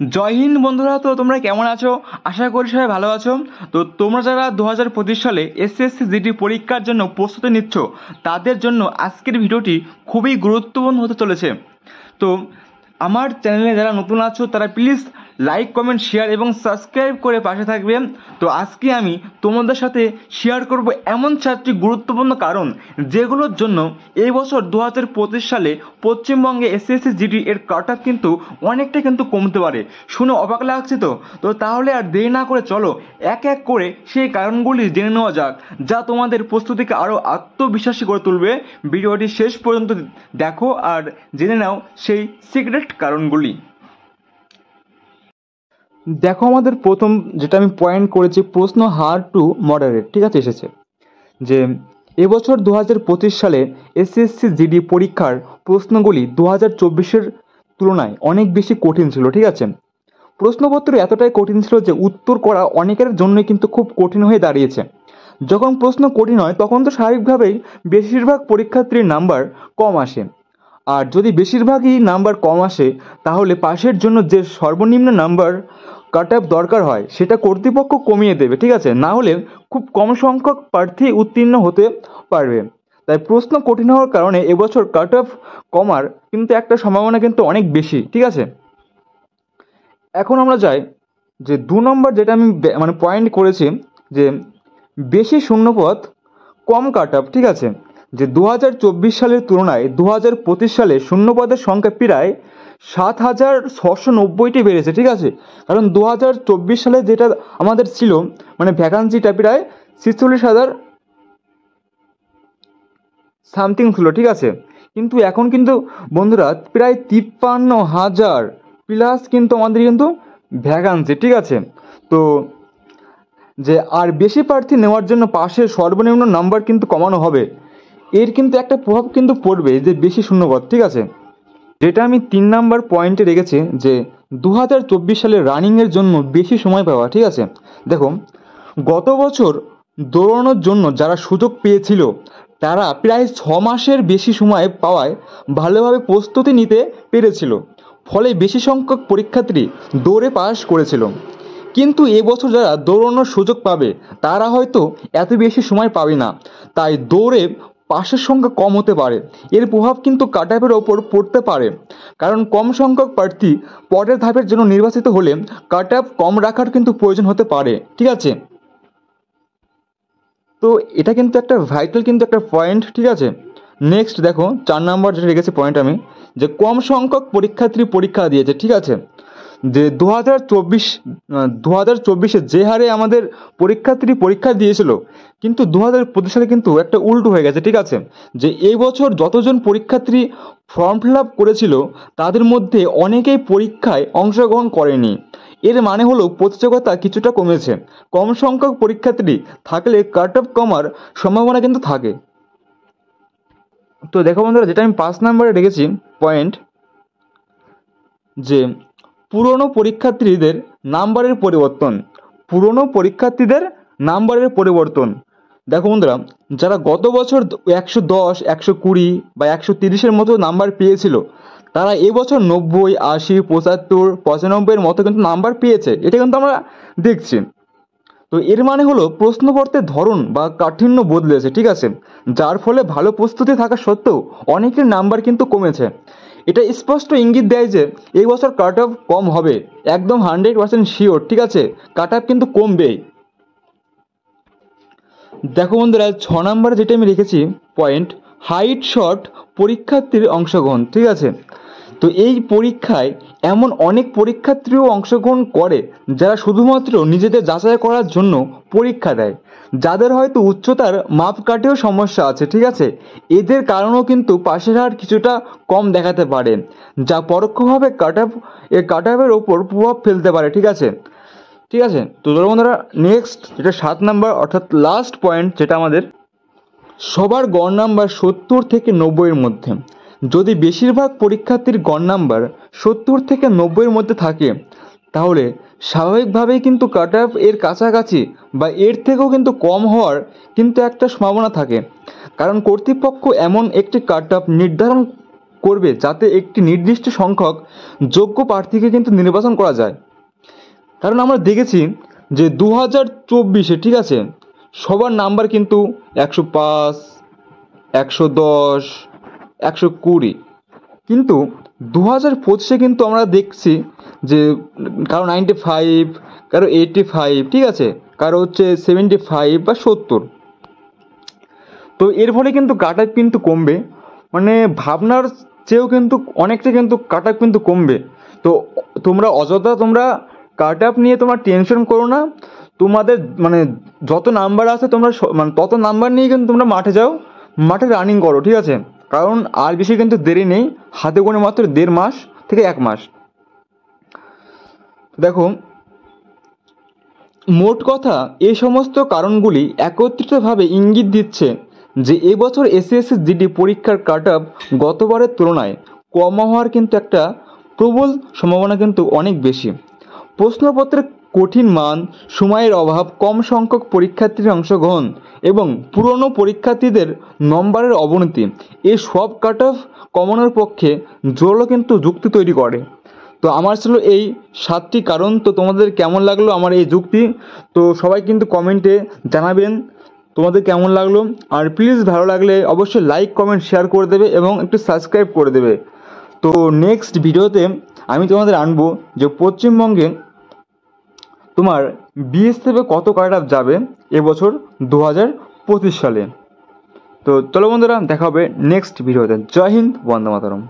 জয় হিন্দ বন্ধুরা। তো তোমরা কেমন আছো? আশা করি সবাই ভালো আছো। তো তোমরা যারা 2025 সালে এসএসসি জিডি পরীক্ষার জন্য প্রস্তুতি নিচ্ছ, তাদের জন্য আজকের ভিডিওটি খুবই গুরুত্বপূর্ণ হতে চলেছে। তো আমার চ্যানেলে যারা নতুন আছো তারা প্লিজ লাইক, কমেন্ট, শেয়ার এবং সাবস্ক্রাইব করে পাশে থাকবেন। তো আজকে আমি তোমাদের সাথে শেয়ার করব এমন 4টি গুরুত্বপূর্ণ কারণ যেগুলোর জন্য এই বছর 2025 সালে পশ্চিমবঙ্গে এসএসসি জিডি এর কাট অফ কিন্তু অনেকটা কিন্তু কমতে পারে। শুনে অবাক লাগছে তো? তো তাহলে আর দেরি না করে চলো এক এক করে সেই কারণগুলি জেনে নেওয়া যাক, যা তোমাদের প্রস্তুতিকে আরও আত্মবিশ্বাসী করে তুলবে। ভিডিওটি শেষ পর্যন্ত দেখো আর জেনে নাও সেই সিক্রেট কারণগুলি। দেখো, আমাদের প্রথম যেটা আমি পয়েন্ট করেছি, প্রশ্ন হার্ড টু মডারেট, ঠিক আছে, এসেছে যে এবছর 2025 সালে এসএসসি জিডি পরীক্ষার প্রশ্নগুলি 2024-এর তুলনায় অনেক বেশি কঠিন ছিল, ঠিক আছে। প্রশ্নপত্র এতটাই কঠিন ছিল যে উত্তর করা অনেকের জন্যই কিন্তু খুব কঠিন হয়ে দাঁড়িয়েছে। যখন প্রশ্ন কঠিন হয় তখন তো স্বাভাবিকভাবেই বেশিরভাগ পরীক্ষার্থীর নাম্বার কম আসে। আর যদি বেশিরভাগই নাম্বার কম আসে তাহলে পাশের জন্য যে সর্বনিম্ন নাম্বার কাট অফ দরকার হয় সেটা কর্তৃপক্ষ কমিয়ে দেবে, ঠিক আছে। না হলে খুব কম সংখ্যক প্রার্থী উত্তীর্ণ হতে পারবে। তাই প্রশ্ন কঠিন হওয়ার কারণে এবছর কাট অফ কমার কিন্তু একটা সম্ভাবনা কিন্তু অনেক বেশি, ঠিক আছে। এখন আমরা যাই যে 2 নম্বর, যেটা আমি পয়েন্ট করেছি যে বেশি শূন্যপদ, কম কাট অফ, ঠিক আছে। যে 2024 সালের তুলনায় 2025 সালে শূন্যপদের সংখ্যা প্রায় 7,690টি বেড়েছে, ঠিক আছে। কারণ 2024 সালে যেটা আমাদের ছিল ভ্যাকান্সিটা প্রায় 46,000 সামথিং ছিল, ঠিক আছে। কিন্তু এখন কিন্তু বন্ধুরা প্রায় 53,000 প্লাস কিন্তু আমাদের কিন্তু ভ্যাকান্সি, ঠিক আছে। তো যে আর বেশি প্রার্থী নেওয়ার জন্য পাশের সর্বনিম্ন নাম্বার কিন্তু কমানো হবে। এর কিন্তু একটা প্রভাব কিন্তু পড়বে যে বেশি শূন্যপদ, ঠিক আছে। যেটা আমি 3 নাম্বার পয়েন্টে রেখেছি যে 2024 সালে রানিংয়ের জন্য বেশি সময় পাওয়া, ঠিক আছে। দেখো, গত বছর দৌড়ানোর জন্য যারা সুযোগ পেয়েছিল তারা প্রায় 6 মাসের বেশি সময় পাওয়ায় ভালোভাবে প্রস্তুতি নিতে পেরেছিল, ফলে বেশি সংখ্যক পরীক্ষার্থী দৌড়ে পাস করেছিল। কিন্তু এবছর যারা দৌড়ানোর সুযোগ পাবে তারা হয়তো এত বেশি সময় পাবে না, তাই দৌড়ে পাশের সংখ্যা কম হতে পারে। এর প্রভাব কিন্তু কাট অফের ওপর পড়তে পারে, কারণ কম সংখ্যক প্রার্থী পরের ধাপের জন্য নির্বাচিত হলে কাট অফ কম রাখার কিন্তু প্রয়োজন হতে পারে, ঠিক আছে। তো এটা কিন্তু একটা ভাইটাল কিন্তু একটা পয়েন্ট, ঠিক আছে। নেক্সট দেখো 4 নাম্বার যেটা রেখেছি পয়েন্ট আমি, যে কম সংখ্যক পরীক্ষার্থী পরীক্ষা দিয়েছে, ঠিক আছে। যে 2024 যে হারে আমাদের পরীক্ষার্থী পরীক্ষা দিয়েছিল, কিন্তু 2025 সালে কিন্তু একটা উল্টো হয়ে গেছে, ঠিক আছে। যে এই বছর যতজন পরীক্ষার্থী ফর্ম ফিল আপ করেছিল তাদের মধ্যে অনেকেই পরীক্ষায় অংশগ্রহণ করেনি। এর মানে হলো প্রতিযোগিতা কিছুটা কমেছে। কম সংখ্যক পরীক্ষার্থী থাকলে কাট অফ কমার সম্ভাবনা কিন্তু থাকে। তো দেখো বন্ধুরা, যেটা আমি 5 নাম্বারে রেখেছি পয়েন্ট, যে পুরনো পরীক্ষার্থীদের নাম্বারের পরিবর্তন। পুরনো পরীক্ষার্থীদের নাম্বারের পরিবর্তন। দেখো বন্ধুরা, যারা গত বছর 110, 120 বা 130-এর মতো নাম্বার পেয়েছিল তারা এবছর 90, 80, 75, 95-এর মতো কিন্তু নাম্বার পেয়েছে। এটা কিন্তু আমরা দেখছি। তো এর মানে হলো প্রশ্নপত্রের ধরন বা কাঠিন্য বদলেছে, ঠিক আছে, যার ফলে ভালো প্রস্তুতি থাকা সত্ত্বেও অনেকের নাম্বার কিন্তু কমেছে। এটা স্পষ্ট ইঙ্গিত দেয় যে এই বছর কাট অফ কম হবে, একদম 100% শিওর, ঠিক আছে। কাট অফ কিন্তু কমবেই। দেখো বন্ধুরা, 6 নম্বরে যেটা আমি রেখেছি পয়েন্ট, হাইট শর্ট পরীক্ষার্থীর অংশগ্রহণ, ঠিক আছে। তো এই পরীক্ষায় এমন অনেক পরীক্ষার্থীও অংশগ্রহণ করে যারা শুধুমাত্র নিজেদের যাচাই করার জন্য পরীক্ষা দেয়, যাদের হয়তো উচ্চতার মাপকাঠিও সমস্যা আছে, ঠিক আছে। এদের কারণেও কিন্তু পাশের হার কিছুটা কম দেখাতে পারে, যা পরোক্ষভাবে কাট অফের ওপর প্রভাব ফেলতে পারে, ঠিক আছে। ঠিক আছে। তো ধরো বন্ধুরা, নেক্সট যেটা 7 নাম্বার অর্থাৎ লাস্ট পয়েন্ট, যেটা আমাদের সবার গড় নাম্বার 70 থেকে 90-এর মধ্যে। যদি বেশিরভাগ পরীক্ষার্থীর গড় নাম্বার 70 থেকে 90-এর মধ্যে থাকে তাহলে স্বাভাবিকভাবেই কিন্তু কাট অফ এর কাছাকাছি বা এর থেকেও কিন্তু কম হওয়ার কিন্তু একটা সম্ভাবনা থাকে, কারণ কর্তৃপক্ষ এমন একটি কাট অফ নির্ধারণ করবে যাতে একটি নির্দিষ্ট সংখ্যক যোগ্য প্রার্থীকে কিন্তু নির্বাচন করা যায়। কারণ আমরা দেখেছি যে 2024-এ, ঠিক আছে, সবার নাম্বার কিন্তু 105, 110, 120, কিন্তু 2025-এ কিন্তু আমরা দেখছি যে কারো 95, কারো 85, ঠিক আছে, কারো হচ্ছে 75 বা 70। তো এর ফলে কিন্তু কাট অফ কিন্তু কমবে, মানে ভাবনার চেয়েও কিন্তু অনেকটা কিন্তু কাট অফ কিন্তু কমবে। তো তোমরা অযথা তোমরা কাট অফ নিয়ে তোমরা টেনশন করো না, তোমাদের মানে যত নাম্বার আছে তোমরা মানে তত নাম্বার নিয়ে কিন্তু তোমরা মাঠে যাও, মাঠে রানিং করো, ঠিক আছে। কারণ আর বেশি কিন্তু দেরি নেই, হাতে গোনে মাত্র 1.5 মাস থেকে 1 মাস। দেখো, মোট কথা এই সমস্ত কারণগুলি একত্রিতভাবে ইঙ্গিত দিচ্ছে যে এবছর এসএসসি জিডি পরীক্ষার কাট অফ গতবারের তুলনায় কম হওয়ার কিন্তু একটা প্রবল সম্ভাবনা কিন্তু অনেক বেশি। প্রশ্নপত্রের কঠিন মান, সময়ের অভাব, কম সংখ্যক পরীক্ষার্থীর অংশগ্রহণ এবং পুরনো পরীক্ষার্থীদের নম্বরের অবনতি, এই সব কাট অফ কমানোর পক্ষে জোরালো কিন্তু যুক্তি তৈরি করে। তো আমার ছিল এই 7টি কারণ। তো তোমাদের কেমন লাগলো আমার এই যুক্তি? তো সবাই কিন্তু কমেন্টে জানাবেন তোমাদের কেমন লাগলো। আর প্লিজ ভালো লাগলে অবশ্যই লাইক, কমেন্ট, শেয়ার করে দেবে এবং একটু সাবস্ক্রাইব করে দেবে। তো নেক্সট ভিডিওতে আমি তোমাদের আনবো যে পশ্চিমবঙ্গে তোমার বিএসএফে কত কাট অফ যাবে এবছর 2025 সালে। তো চলো বন্ধুরা, দেখা হবে নেক্সট ভিডিওতে। জয় হিন্দ, বন্দে মাতরম।